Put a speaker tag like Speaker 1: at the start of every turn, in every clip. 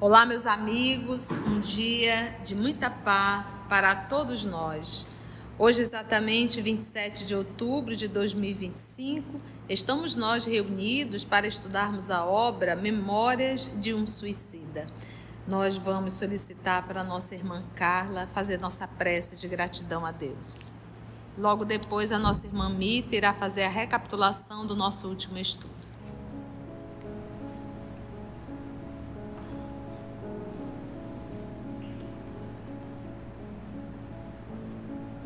Speaker 1: Olá, meus amigos, um dia de muita paz para todos nós. Hoje, exatamente 27 de outubro de 2025, estamos nós reunidos para estudarmos a obra Memórias de um Suicida. Nós vamos solicitar para a nossa irmã Carla fazer nossa prece de gratidão a Deus. Logo depois, a nossa irmã Mita irá fazer a recapitulação do nosso último estudo.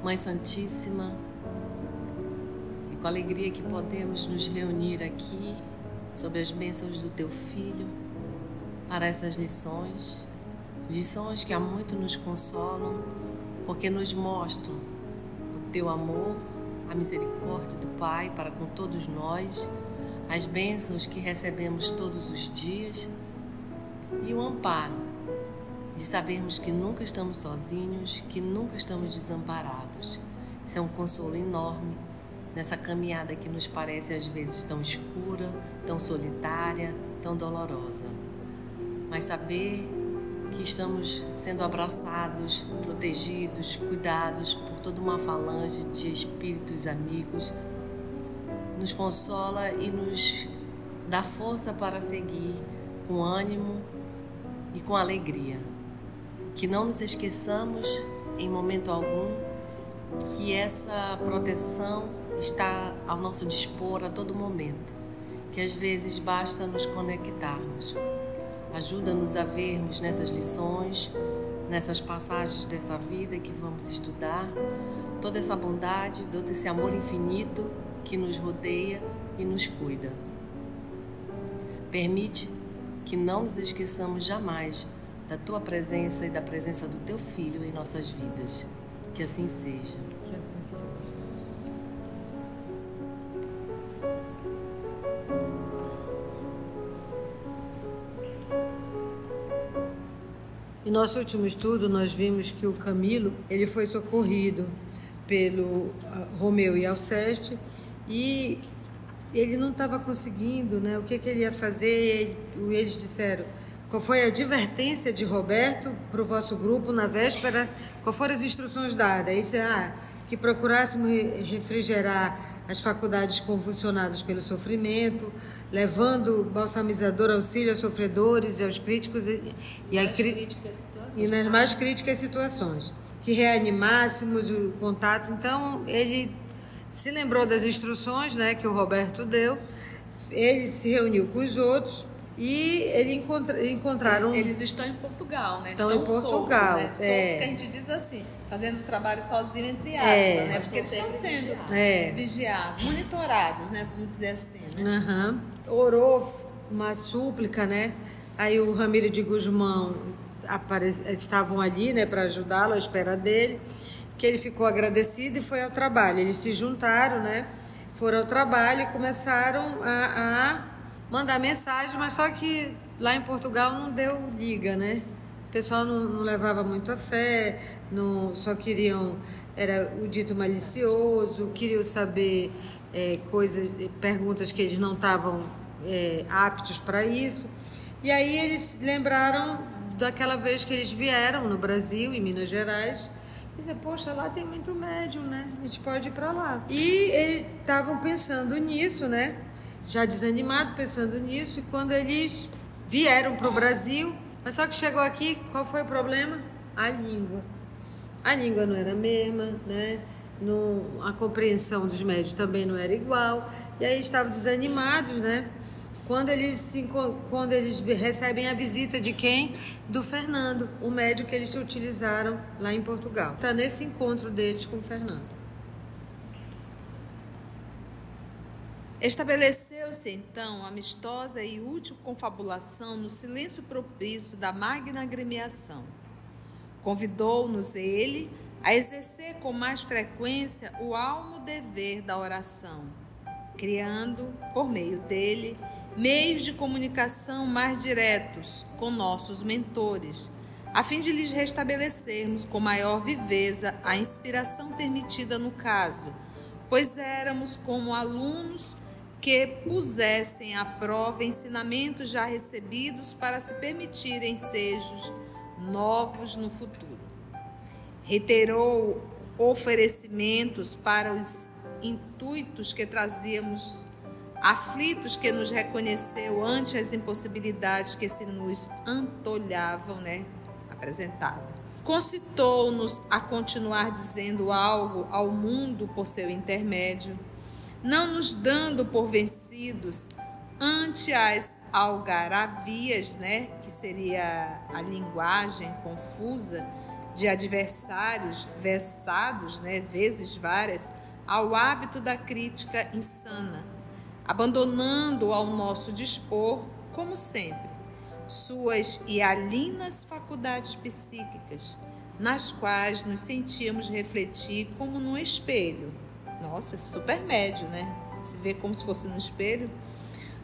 Speaker 2: Mãe Santíssima, é com alegria que podemos nos reunir aqui sob as bênçãos do Teu Filho para essas lições que há muito nos consolam, porque nos mostram o Teu amor, a misericórdia do Pai para com todos nós, as bênçãos que recebemos todos os dias e o amparo de sabermos que nunca estamos sozinhos, que nunca estamos desamparados. Isso é um consolo enorme nessa caminhada que nos parece às vezes tão escura, tão solitária, tão dolorosa. Mas saber que estamos sendo abraçados, protegidos, cuidados por toda uma falange de espíritos amigos, nos consola e nos dá força para seguir com ânimo e com alegria. Que não nos esqueçamos em momento algum que essa proteção está ao nosso dispor a todo momento, que às vezes basta nos conectarmos. Ajuda-nos a vermos nessas lições, nessas passagens dessa vida que vamos estudar, toda essa bondade, todo esse amor infinito que nos rodeia e nos cuida. Permite que não nos esqueçamos jamais da Tua presença e da presença do Teu Filho em nossas vidas. Que assim seja.
Speaker 1: Que assim seja.
Speaker 3: Em nosso último estudo, nós vimos que o Camilo ele foi socorrido pelo Romeu e Alceste e ele não estava conseguindo, né? O que ele ia fazer? Eles disseram: qual foi a advertência de Roberto para o vosso grupo na véspera? Qual foram as instruções dadas? Isso que procurássemos refrigerar as faculdades convulsionadas pelo sofrimento, levando balsamizador auxílio aos sofredores e aos críticos e nas mais críticas situações. Que reanimássemos o contato. Então, ele se lembrou das instruções, né, que o Roberto deu, ele se reuniu com os outros, e encontraram...
Speaker 1: Eles estão em Portugal, né?
Speaker 3: Estão em Portugal.
Speaker 1: Soltos, né? Soltos, que a gente diz assim, fazendo o trabalho sozinho, entre aspas, né? Porque eles estão sendo vigiados, monitorados, né? Vamos dizer assim, né?
Speaker 3: Orou uma súplica, né? Aí o Ramiro de Guzmão estavam ali, né? Para ajudá-lo à espera dele, que ele ficou agradecido e foi ao trabalho. Eles se juntaram, né? Foram ao trabalho e começaram a mandar mensagem, mas só que lá em Portugal não deu liga, né? O pessoal não levava muito a fé, só queriam, era o dito malicioso, queriam saber perguntas que eles não estavam aptos para isso. E aí eles lembraram daquela vez que eles vieram no Brasil, em Minas Gerais, e disseram: poxa, lá tem muito médium, né? A gente pode ir para lá. E eles estavam pensando nisso, né? Já desanimado, pensando nisso, e quando eles vieram para o Brasil, mas só que chegou aqui, qual foi o problema? A língua. A língua não era a mesma, né? A compreensão dos médios também não era igual, e aí estavam desanimados, né? Quando eles recebem a visita de quem? Do Fernando, o médium que eles utilizaram lá em Portugal. Está nesse encontro deles com o Fernando.
Speaker 1: Estabeleceu-se, então, amistosa e útil confabulação no silêncio propício da magna agremiação. Convidou-nos ele a exercer com mais frequência o almo dever da oração, criando, por meio dele, meios de comunicação mais diretos com nossos mentores, a fim de lhes restabelecermos com maior viveza a inspiração permitida no caso, pois éramos como alunos que pusessem à prova ensinamentos já recebidos para se permitirem ensejos novos no futuro. Reiterou oferecimentos para os intuitos que trazíamos, aflitos que nos reconheceu ante as impossibilidades que se nos antolhavam, apresentava. Concitou-nos a continuar dizendo algo ao mundo por seu intermédio, não nos dando por vencidos ante as algaravias, que seria a linguagem confusa de adversários versados, vezes várias, ao hábito da crítica insana, abandonando ao nosso dispor, como sempre, suas hialinas faculdades psíquicas, nas quais nos sentíamos refletir como num espelho. Nossa, super médio, Se vê como se fosse no espelho.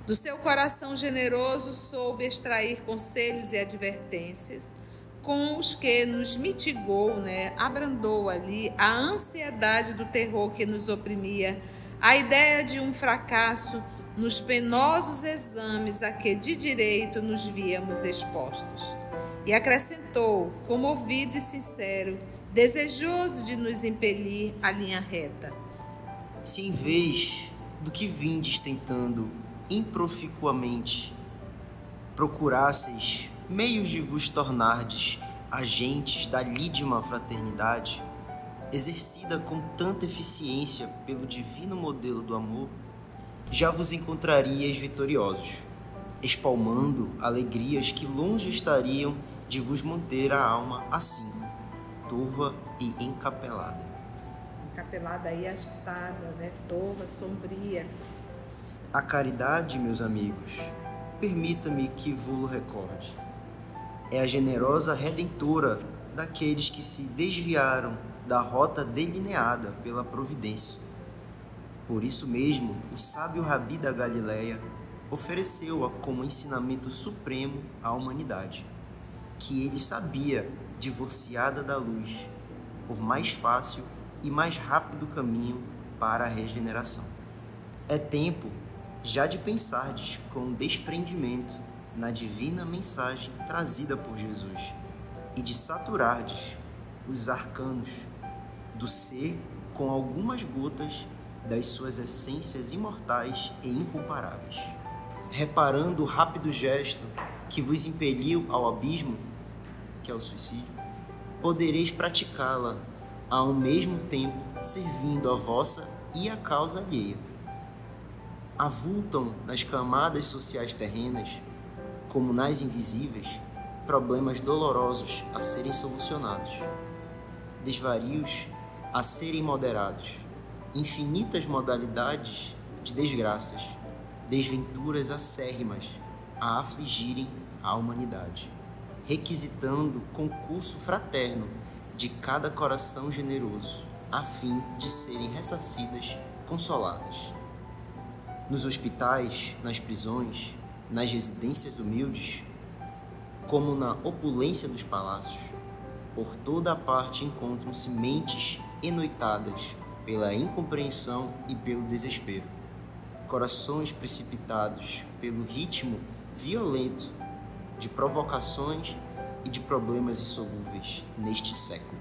Speaker 1: Do seu coração generoso soube extrair conselhos e advertências, com os que nos mitigou, abrandou ali a ansiedade do terror que nos oprimia, a ideia de um fracasso nos penosos exames a que de direito nos víamos expostos. E acrescentou, comovido e sincero, desejoso de nos impelir à linha reta:
Speaker 4: se em vez do que vindes tentando improficuamente procurasseis meios de vos tornardes agentes da lídima fraternidade, exercida com tanta eficiência pelo divino modelo do amor, já vos encontraríeis vitoriosos, espalmando alegrias que longe estariam de vos manter a alma assim, turva e encapelada.
Speaker 1: Encapelada e agitada, turva, sombria.
Speaker 4: A caridade, meus amigos, permita-me que vô-lo recorde, é a generosa redentora daqueles que se desviaram da rota delineada pela providência. Por isso mesmo, o sábio Rabi da Galileia ofereceu-a como ensinamento supremo à humanidade, que ele sabia, divorciada da luz, por mais fácil e mais rápido caminho para a regeneração. É tempo já de pensardes com desprendimento na divina mensagem trazida por Jesus e de saturardes os arcanos do ser com algumas gotas das suas essências imortais e incomparáveis. Reparando o rápido gesto que vos impeliu ao abismo, que é o suicídio, podereis praticá-la ao mesmo tempo servindo a vossa e a causa alheia. Avultam nas camadas sociais terrenas, como nas invisíveis, problemas dolorosos a serem solucionados, desvarios a serem moderados, infinitas modalidades de desgraças, desventuras acérrimas a afligirem a humanidade, requisitando concurso fraterno de cada coração generoso, a fim de serem ressarcidas, consoladas. Nos hospitais, nas prisões, nas residências humildes, como na opulência dos palácios, por toda a parte encontram-se mentes enoitadas pela incompreensão e pelo desespero, corações precipitados pelo ritmo violento de provocações e de problemas insolúveis neste século.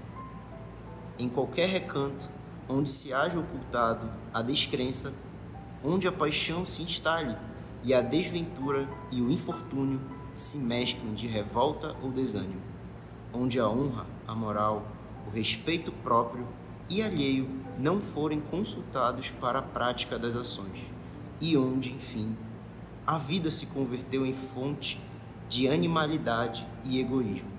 Speaker 4: Em qualquer recanto onde se haja ocultado a descrença, onde a paixão se instale e a desventura e o infortúnio se mesclem de revolta ou desânimo, onde a honra, a moral, o respeito próprio e alheio não forem consultados para a prática das ações, e onde, enfim, a vida se converteu em fonte de animalidade e egoísmo,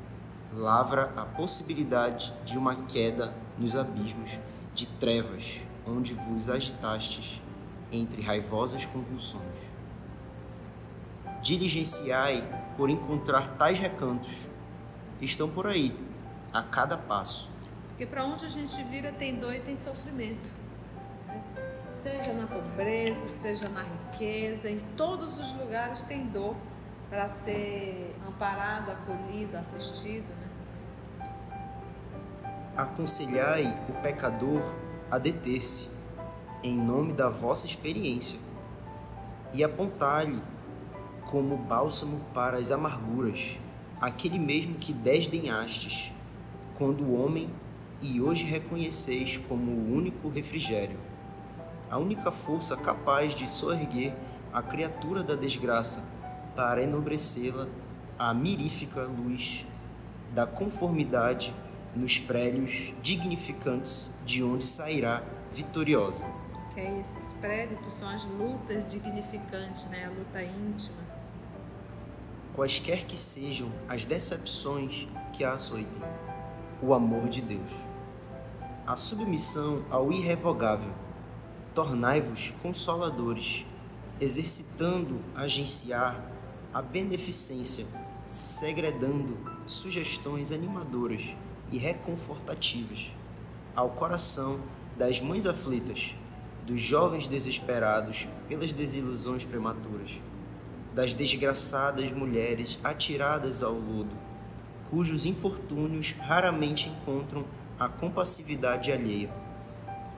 Speaker 4: lavra a possibilidade de uma queda nos abismos de trevas onde vos agitastes entre raivosas convulsões. Diligenciai por encontrar tais recantos. Estão por aí, a cada passo.
Speaker 1: Porque para onde a gente vira tem dor e tem sofrimento. Seja na pobreza, seja na riqueza, em todos os lugares tem dor para ser amparado, acolhido, assistido.
Speaker 4: Aconselhai o pecador a deter-se, em nome da vossa experiência, e apontar-lhe como bálsamo para as amarguras, aquele mesmo que desdenhastes, quando o homem, e hoje reconheceis como o único refrigério, a única força capaz de soerguer a criatura da desgraça para enobrecê-la à mirífica luz da conformidade nos prélios dignificantes de onde sairá vitoriosa.
Speaker 1: Que é esses préditos são as lutas dignificantes, né? A luta íntima.
Speaker 4: Quaisquer que sejam as decepções que a açoitem, o amor de Deus, a submissão ao irrevogável, tornai-vos consoladores, exercitando agenciar a beneficência, segredando sugestões animadoras e reconfortativas ao coração das mães aflitas, dos jovens desesperados pelas desilusões prematuras, das desgraçadas mulheres atiradas ao lodo, cujos infortúnios raramente encontram a compassividade alheia,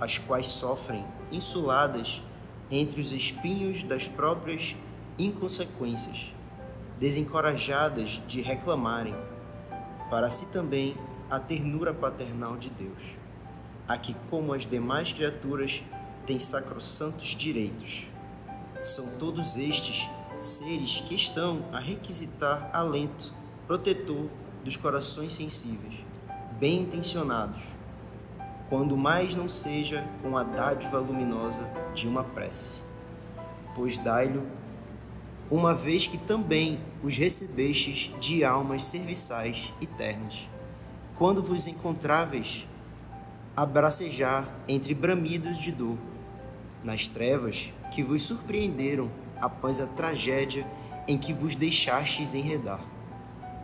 Speaker 4: as quais sofrem insuladas entre os espinhos das próprias inconsequências, desencorajadas de reclamarem para si também a ternura paternal de Deus, a que, como as demais criaturas, tem sacrossantos direitos. São todos estes seres que estão a requisitar alento protetor dos corações sensíveis, bem intencionados, quando mais não seja com a dádiva luminosa de uma prece. Pois dai-lhe, uma vez que também os recebestes de almas serviçais e ternas, quando vos encontráveis a bracejar entre bramidos de dor, nas trevas que vos surpreenderam após a tragédia em que vos deixastes enredar.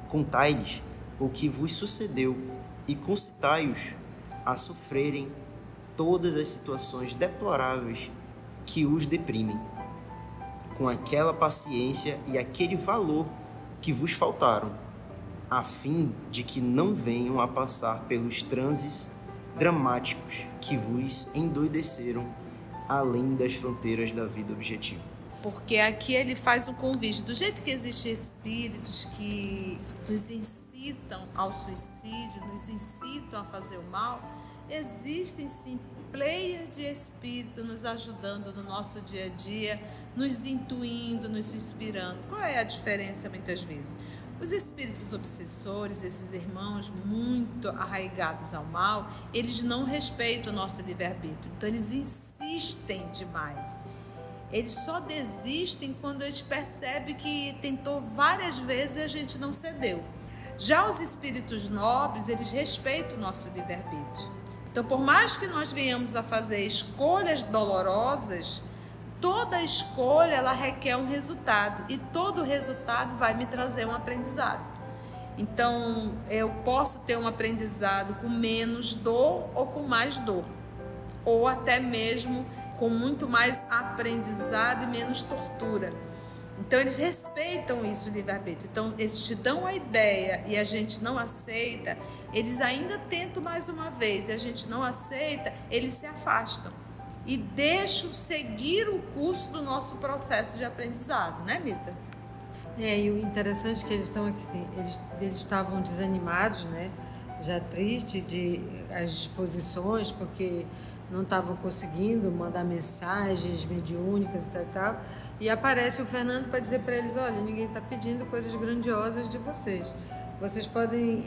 Speaker 4: Contai-lhes o que vos sucedeu e concitai-os a sofrerem todas as situações deploráveis que os deprimem, com aquela paciência e aquele valor que vos faltaram, a fim de que não venham a passar pelos transes dramáticos que vos endoideceram além das fronteiras da vida objetiva.
Speaker 1: Porque aqui ele faz um convite. Do jeito que existem espíritos que nos incitam ao suicídio, nos incitam a fazer o mal, existem sim pleias de espírito nos ajudando no nosso dia a dia, nos intuindo, nos inspirando. Qual é a diferença muitas vezes? Os espíritos obsessores, esses irmãos muito arraigados ao mal, eles não respeitam o nosso livre-arbítrio. Então eles insistem demais. Eles só desistem quando eles percebem que tentou várias vezes e a gente não cedeu. Já os espíritos nobres, eles respeitam o nosso livre-arbítrio. Então, por mais que nós venhamos a fazer escolhas dolorosas, toda escolha ela requer um resultado e todo resultado vai me trazer um aprendizado. Então, eu posso ter um aprendizado com menos dor ou com mais dor, ou até mesmo com muito mais aprendizado e menos tortura. Então, eles respeitam isso, o livre-arbítrio. Então, eles te dão a ideia e a gente não aceita, eles ainda tentam mais uma vez e a gente não aceita, eles se afastam e deixam seguir o curso do nosso processo de aprendizado, né, Mita?
Speaker 3: E o interessante é que eles estão aqui, assim, eles estavam desanimados, né? Já tristes de as disposições, porque não estavam conseguindo mandar mensagens mediúnicas e tal. E aparece o Fernando para dizer para eles, olha, ninguém está pedindo coisas grandiosas de vocês. Vocês podem,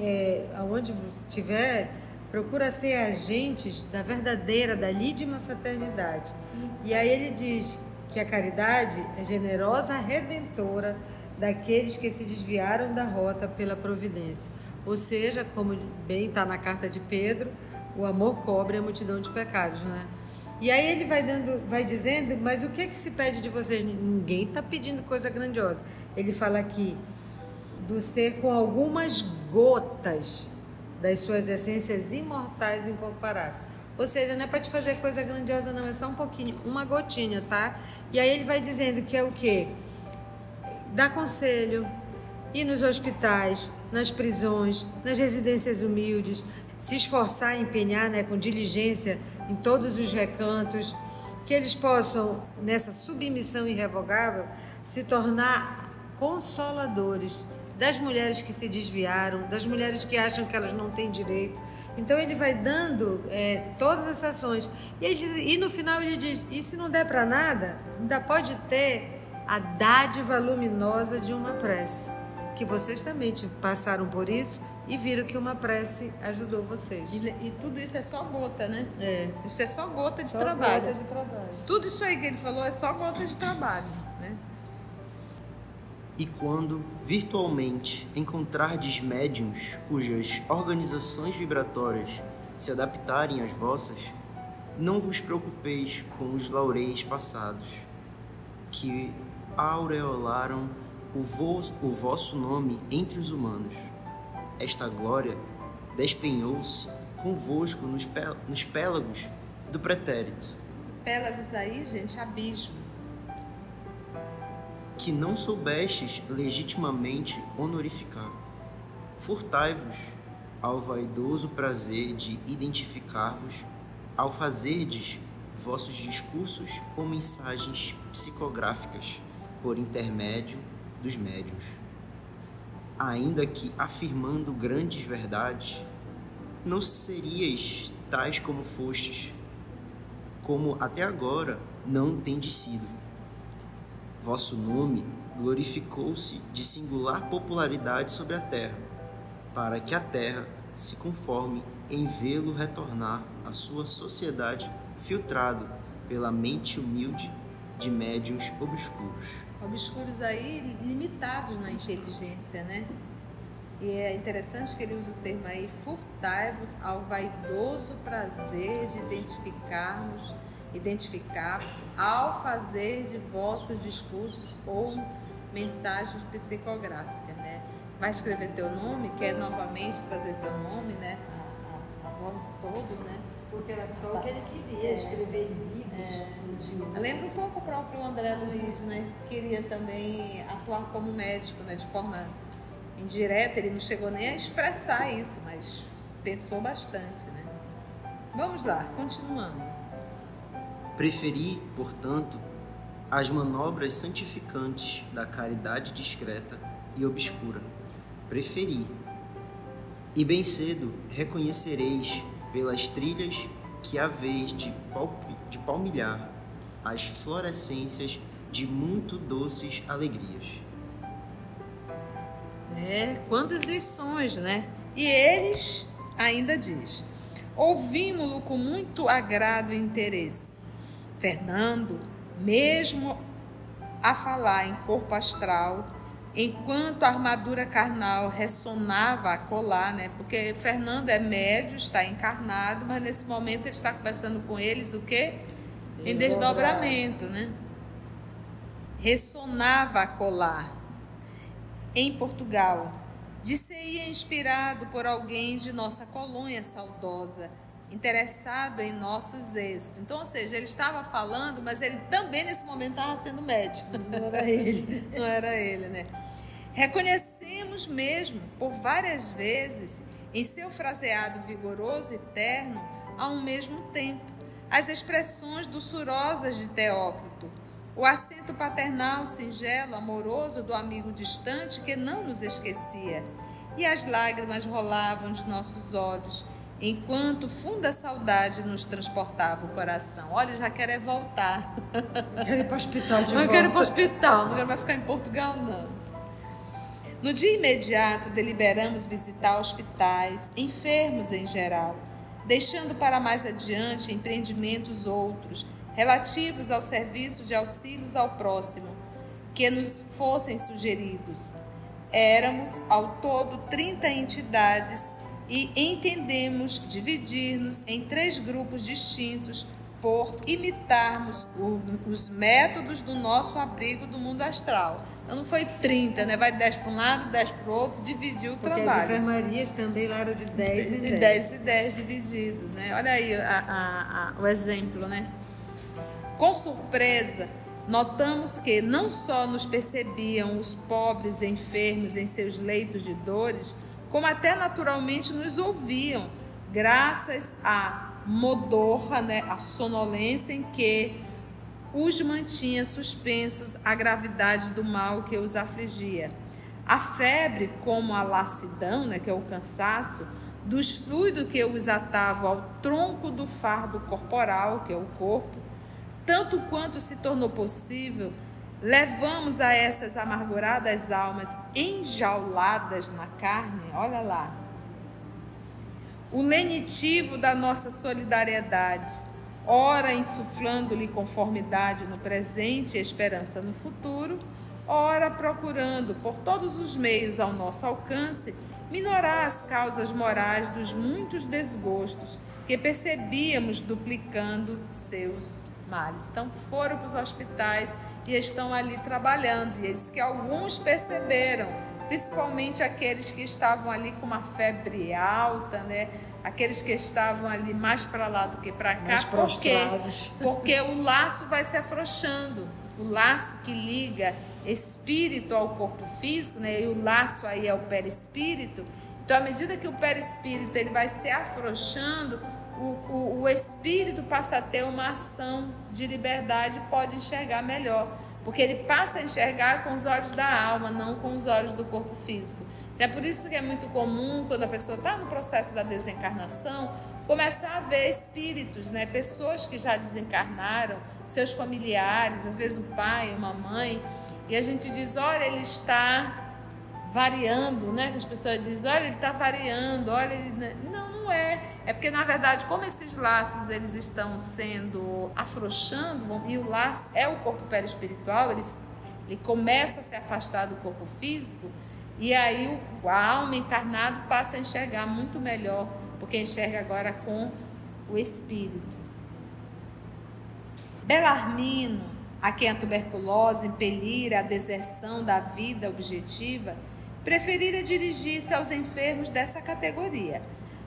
Speaker 3: aonde estiver, procura ser agentes da verdadeira, da lídima fraternidade. E aí ele diz que a caridade é generosa redentora daqueles que se desviaram da rota pela providência. Ou seja, como bem está na carta de Pedro, o amor cobre a multidão de pecados, né? E aí ele vai dizendo, mas o que se pede de vocês? Ninguém está pedindo coisa grandiosa. Ele fala aqui do ser com algumas gotas das suas essências imortais e incomparáveis. Ou seja, não é para te fazer coisa grandiosa não, é só um pouquinho, uma gotinha, tá? E aí ele vai dizendo que é o quê? Dar conselho, ir nos hospitais, nas prisões, nas residências humildes, se esforçar, empenhar, né, com diligência em todos os recantos, que eles possam, nessa submissão irrevogável, se tornar consoladores das mulheres que se desviaram, das mulheres que acham que elas não têm direito. Então ele vai dando todas essas ações. E no final ele diz, e se não der para nada, ainda pode ter a dádiva luminosa de uma prece. Que vocês também passaram por isso e viram que uma prece ajudou vocês.
Speaker 1: E tudo isso é só gota, né? Isso é só gota de
Speaker 3: Só
Speaker 1: trabalho.
Speaker 3: gota de trabalho.
Speaker 1: Tudo isso aí que ele falou é só gota de trabalho, né?
Speaker 4: E quando, virtualmente, encontrardes médiuns cujas organizações vibratórias se adaptarem às vossas, não vos preocupeis com os laureis passados, que aureolaram o vosso nome entre os humanos. Esta glória despenhou-se convosco nos pélagos do pretérito.
Speaker 1: Pélagos aí, gente, abismo.
Speaker 4: Que não soubestes legitimamente honorificar. Furtai-vos ao vaidoso prazer de identificar-vos ao fazerdes vossos discursos ou mensagens psicográficas por intermédio dos médiuns. Ainda que afirmando grandes verdades, não seríeis tais como fostes, como até agora não tendes sido. Vosso nome glorificou-se de singular popularidade sobre a terra, para que a terra se conforme em vê-lo retornar à sua sociedade filtrado pela mente humilde de médiuns obscuros.
Speaker 1: Obscuros aí, limitados na inteligência, né? E é interessante que ele usa o termo aí, furtai-vos ao vaidoso prazer de identificar-vos ao fazer de vossos discursos ou mensagens psicográficas, né? Vai escrever teu nome, quer novamente trazer teu nome, né? A voz todo, né?
Speaker 3: Porque era só o que ele queria, escrever livros.
Speaker 1: Eu lembro um pouco o próprio André Luiz, né? Queria também atuar como médico, né? De forma indireta, ele não chegou nem a expressar isso, mas pensou bastante, né? Vamos lá, continuando.
Speaker 4: Preferi, portanto, as manobras santificantes da caridade discreta e obscura. Preferi. E bem cedo reconhecereis pelas trilhas que haveis de palmilhar as florescências de muito doces alegrias.
Speaker 1: Quantas lições, né? E eles ainda diz, ouvimos-lo com muito agrado e interesse. Fernando, mesmo a falar em corpo astral, enquanto a armadura carnal ressonava a colar, né? Porque Fernando é médio, está encarnado, mas nesse momento ele está conversando com eles o quê? Em desdobramento, né? Ressonava a colar. Em Portugal, disse-ia inspirado por alguém de nossa colônia saudosa, interessado em nossos êxitos. Então, ou seja, ele estava falando, mas ele também nesse momento estava sendo médico.
Speaker 3: Não era ele.
Speaker 1: Não era ele, né? Reconhecemos mesmo, por várias vezes, em seu fraseado vigoroso e terno, ao mesmo tempo, as expressões doçurosas de Teócrito, o acento paternal, singelo, amoroso do amigo distante que não nos esquecia, e as lágrimas rolavam de nossos olhos, enquanto funda saudade nos transportava o coração. Olha, já quer voltar.
Speaker 3: Quero ir para o hospital de volta.
Speaker 1: Não quero ir para o hospital, não quero mais ficar em Portugal, não. No dia imediato, deliberamos visitar hospitais, enfermos em geral, deixando para mais adiante empreendimentos outros, relativos ao serviço de auxílios ao próximo, que nos fossem sugeridos. Éramos, ao todo, 30 entidades e entendemos dividir-nos em 3 grupos distintos por imitarmos os métodos do nosso abrigo do mundo astral. Então não foi 30, né? Vai 10 para um lado, 10 para o outro, dividiu o trabalho.
Speaker 3: Porque as enfermarias também lá eram de 10 e 10.
Speaker 1: De 10 e 10 divididos, né? Olha aí o exemplo, né? Com surpresa, notamos que não só nos percebiam os pobres enfermos em seus leitos de dores, como até naturalmente nos ouviam, graças à modorra, né, a sonolência em que os mantinha suspensos à gravidade do mal que os afligia. A febre, como a lassidão, né, que é o cansaço, dos fluidos que os atavam ao tronco do fardo corporal, que é o corpo, tanto quanto se tornou possível, levamos a essas amarguradas almas enjauladas na carne, olha lá, o lenitivo da nossa solidariedade, ora insuflando-lhe conformidade no presente e esperança no futuro, ora procurando, por todos os meios ao nosso alcance, minorar as causas morais dos muitos desgostos que percebíamos duplicando seus males. Então foram para os hospitais e estão ali trabalhando. E eles que alguns perceberam, principalmente aqueles que estavam ali com uma febre alta, né? Aqueles que estavam ali mais para lá do que para cá. Por quê? Porque o laço vai se afrouxando. O laço que liga espírito ao corpo físico, né? E o laço aí é o perispírito. Então, à medida que o perispírito ele vai se afrouxando, o espírito passa a ter uma ação de liberdade e pode enxergar melhor. Porque ele passa a enxergar com os olhos da alma, não com os olhos do corpo físico. É por isso que é muito comum, quando a pessoa está no processo da desencarnação, começar a ver espíritos, né? Pessoas que já desencarnaram, seus familiares, às vezes o pai, uma mãe, e a gente diz, olha, ele está variando, né? As pessoas dizem, olha, ele está variando, olha, ele... Não é. É porque, na verdade, como esses laços eles estão sendo afrouxando, e o laço é o corpo perispiritual, ele começa a se afastar do corpo físico, e aí a alma encarnada passa a enxergar muito melhor, porque enxerga agora com o espírito. Belarmino, a quem a tuberculose impelira a deserção da vida objetiva, preferira dirigir-se aos enfermos dessa categoria,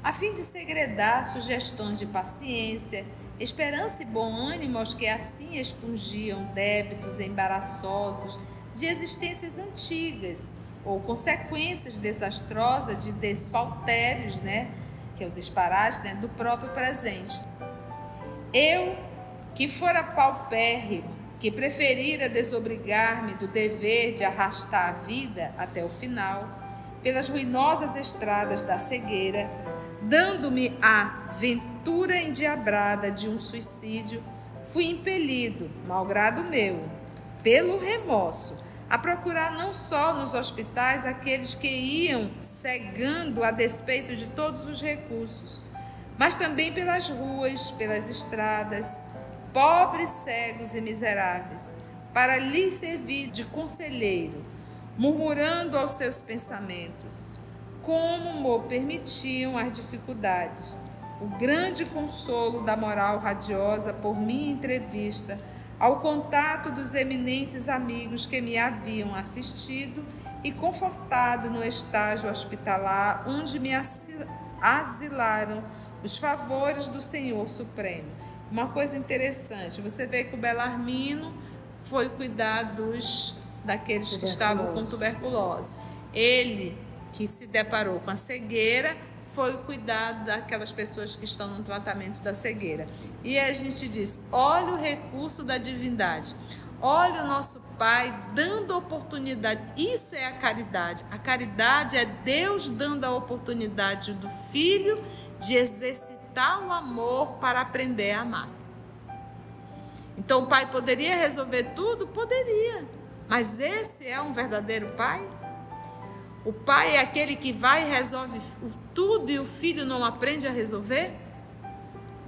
Speaker 1: a fim de segredar sugestões de paciência, esperança e bom ânimo aos que assim expungiam débitos embaraçosos de existências antigas ou consequências desastrosas de despautérios, né, que é o disparate, né, do próprio presente. Eu, que fora paupérrimo, que preferira desobrigar-me do dever de arrastar a vida até o final, pelas ruinosas estradas da cegueira, dando-me a ventura endiabrada de um suicídio, fui impelido, malgrado meu, pelo remorso, a procurar não só nos hospitais aqueles que iam cegando a despeito de todos os recursos, mas também pelas ruas, pelas estradas, pobres, cegos e miseráveis, para lhes servir de conselheiro, murmurando aos seus pensamentos, como mo permitiam as dificuldades, o grande consolo da moral radiosa por minha entrevista, ao contato dos eminentes amigos que me haviam assistido e confortado no estágio hospitalar onde me asilaram os favores do Senhor Supremo. Uma coisa interessante, você vê que o Belarmino foi cuidar daqueles que estavam com tuberculose. Ele, que se deparou com a cegueira, foi cuidar daquelas pessoas que estão no tratamento da cegueira. E a gente diz, olha o recurso da divindade, olha o nosso Pai dando oportunidade. Isso é a caridade. A caridade é Deus dando a oportunidade do filho de exercitar o amor para aprender a amar. Então o pai poderia resolver tudo? Poderia. Mas esse é um verdadeiro pai? O pai é aquele que vai e resolve tudo e o filho não aprende a resolver?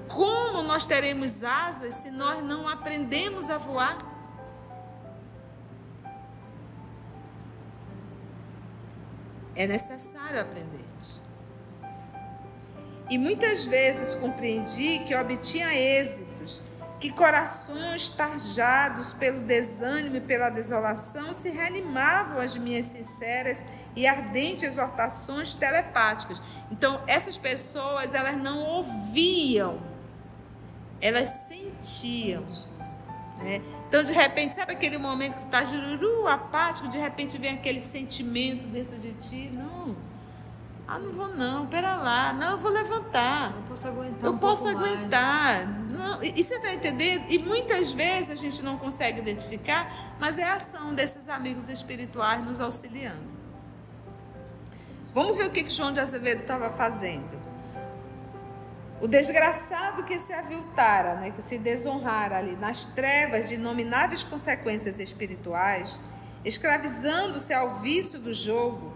Speaker 1: Como nós teremos asas se nós não aprendemos a voar? É necessário aprendermos. E muitas vezes compreendi que obtinha êxitos, que corações tarjados pelo desânimo e pela desolação se reanimavam às minhas sinceras e ardentes exortações telepáticas. Então, essas pessoas, elas não ouviam, elas sentiam, né? Então, de repente, sabe aquele momento que tu está jururu, apático, de repente vem aquele sentimento dentro de ti? Não. Ah, não vou não, pera lá. Não, eu vou levantar.
Speaker 3: Eu posso aguentar
Speaker 1: Eu
Speaker 3: um
Speaker 1: posso
Speaker 3: pouco mais.
Speaker 1: aguentar. Não, e você está entendendo? E muitas vezes a gente não consegue identificar, mas é a ação desses amigos espirituais nos auxiliando. Vamos ver o que João de Azevedo estava fazendo. O desgraçado que se aviltara, né, que se desonrara ali nas trevas de inomináveis consequências espirituais, escravizando-se ao vício do jogo,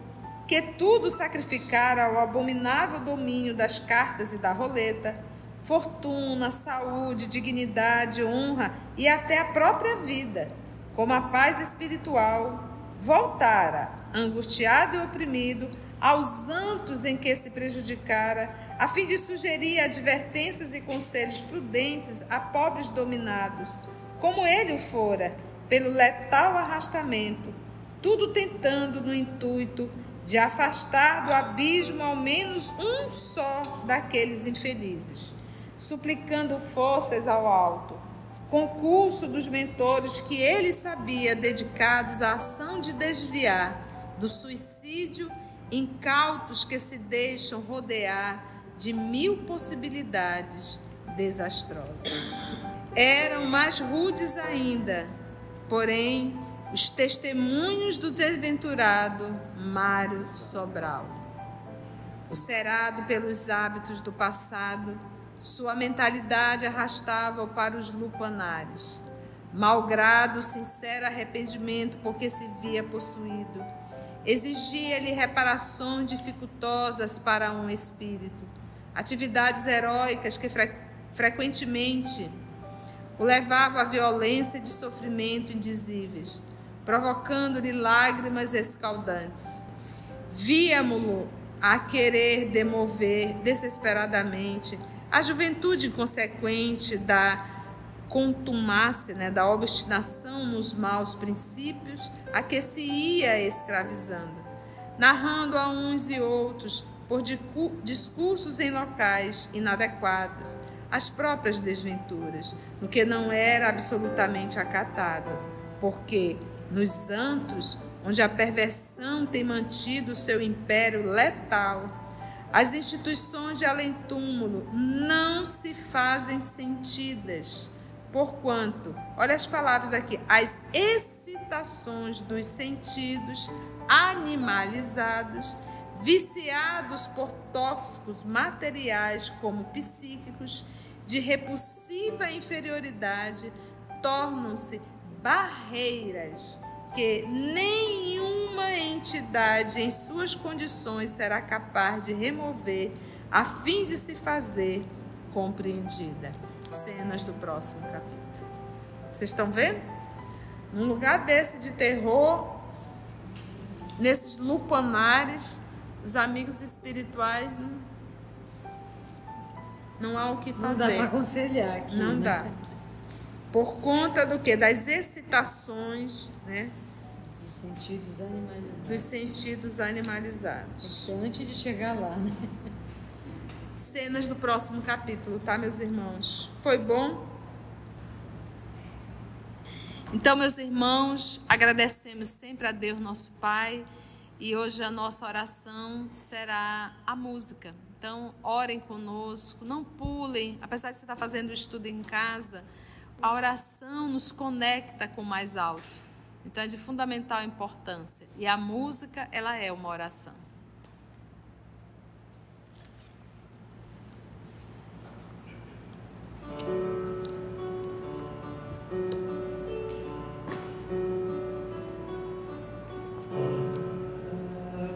Speaker 1: que tudo sacrificara ao abominável domínio das cartas e da roleta, fortuna, saúde, dignidade, honra e até a própria vida, como a paz espiritual, voltara, angustiado e oprimido, aos antos em que se prejudicara, a fim de sugerir advertências e conselhos prudentes a pobres dominados, como ele o fora, pelo letal arrastamento, tudo tentando no intuito de afastar do abismo ao menos um só daqueles infelizes, suplicando forças ao alto, concurso dos mentores que ele sabia dedicados à ação de desviar do suicídio incautos que se deixam rodear de 1000 possibilidades desastrosas. Eram mais rudes ainda, porém, os testemunhos do desventurado Mário Sobral. Ulcerado pelos hábitos do passado, sua mentalidade arrastava-o para os lupanares. Malgrado o sincero arrependimento porque se via possuído, exigia-lhe reparações dificultosas para um espírito, atividades heróicas que frequentemente o levavam à violência de sofrimento indizíveis, provocando-lhe lágrimas escaldantes. Víamo-lo a querer demover desesperadamente a juventude inconsequente da contumácia, da obstinação nos maus princípios a que se ia escravizando, narrando a uns e outros, por discursos em locais inadequados, as próprias desventuras, no que não era absolutamente acatado, porque nos antos, onde a perversão tem mantido o seu império letal, as instituições de além-túmulo não se fazem sentidas, porquanto, olha as palavras aqui, as excitações dos sentidos animalizados, viciados por tóxicos materiais como psíquicos, de repulsiva inferioridade, tornam-se barreiras que nenhuma entidade em suas condições será capaz de remover a fim de se fazer compreendida. Cenas do próximo capítulo. Vocês estão vendo? Num lugar desse de terror, nesses lupanares, os amigos espirituais não há o que fazer.
Speaker 3: Não dá para aconselhar aqui.
Speaker 1: Não dá. Por conta do quê? Das excitações,
Speaker 3: Dos sentidos animalizados.
Speaker 1: Dos sentidos animalizados.
Speaker 3: Tem que ser antes de chegar lá, né?
Speaker 1: Cenas do próximo capítulo, tá, meus irmãos? Foi bom? Então, meus irmãos, agradecemos sempre a Deus, nosso Pai, e hoje a nossa oração será a música. Então, orem conosco, não pulem, apesar de você estar fazendo o estudo em casa, a oração nos conecta com o mais alto. Então, é de fundamental importância. E a música, ela é uma oração.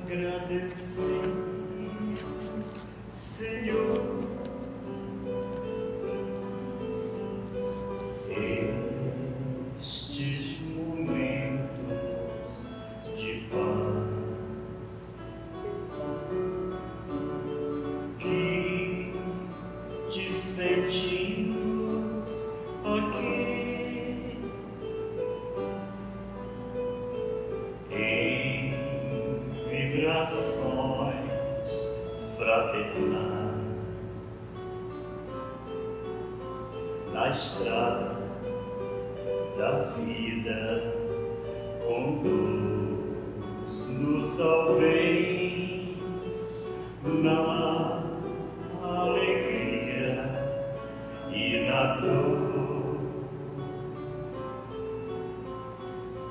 Speaker 5: Agradecer, Senhor, estes momentos de paz que te sentimos aqui em vibrações fraternais na estrada da vida, conduz-nos ao bem, na alegria e na dor.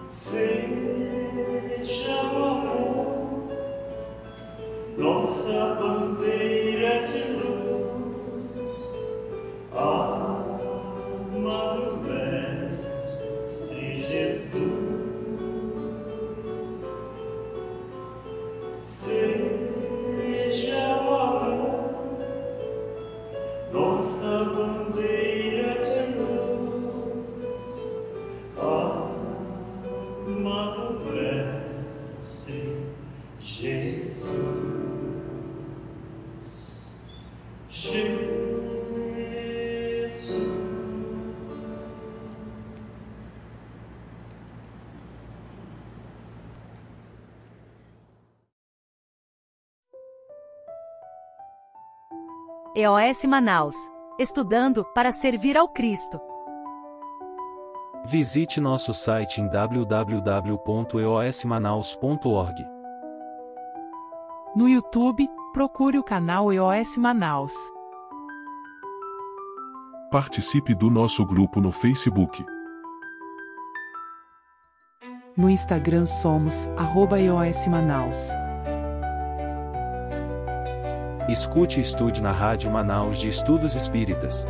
Speaker 5: Seja o amor nossa bandeira de luz, amado Mestre Jesus. Seja o amor nossa bandeira de luz, amado Mestre Jesus.
Speaker 6: EOS Manaus. Estudando para servir ao Cristo.
Speaker 7: Visite nosso site em www.eosmanaus.org.
Speaker 8: No YouTube, procure o canal EOS Manaus.
Speaker 9: Participe do nosso grupo no Facebook.
Speaker 8: No Instagram somos @EOS Manaus.
Speaker 7: Escute e estude na Rádio Manaus de Estudos Espíritas.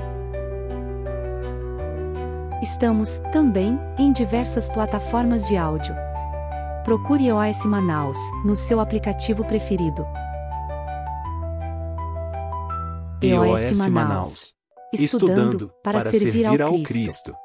Speaker 6: Estamos, também, em diversas plataformas de áudio. Procure EOS Manaus, no seu aplicativo preferido.
Speaker 7: EOS Manaus. Estudando para servir ao Cristo.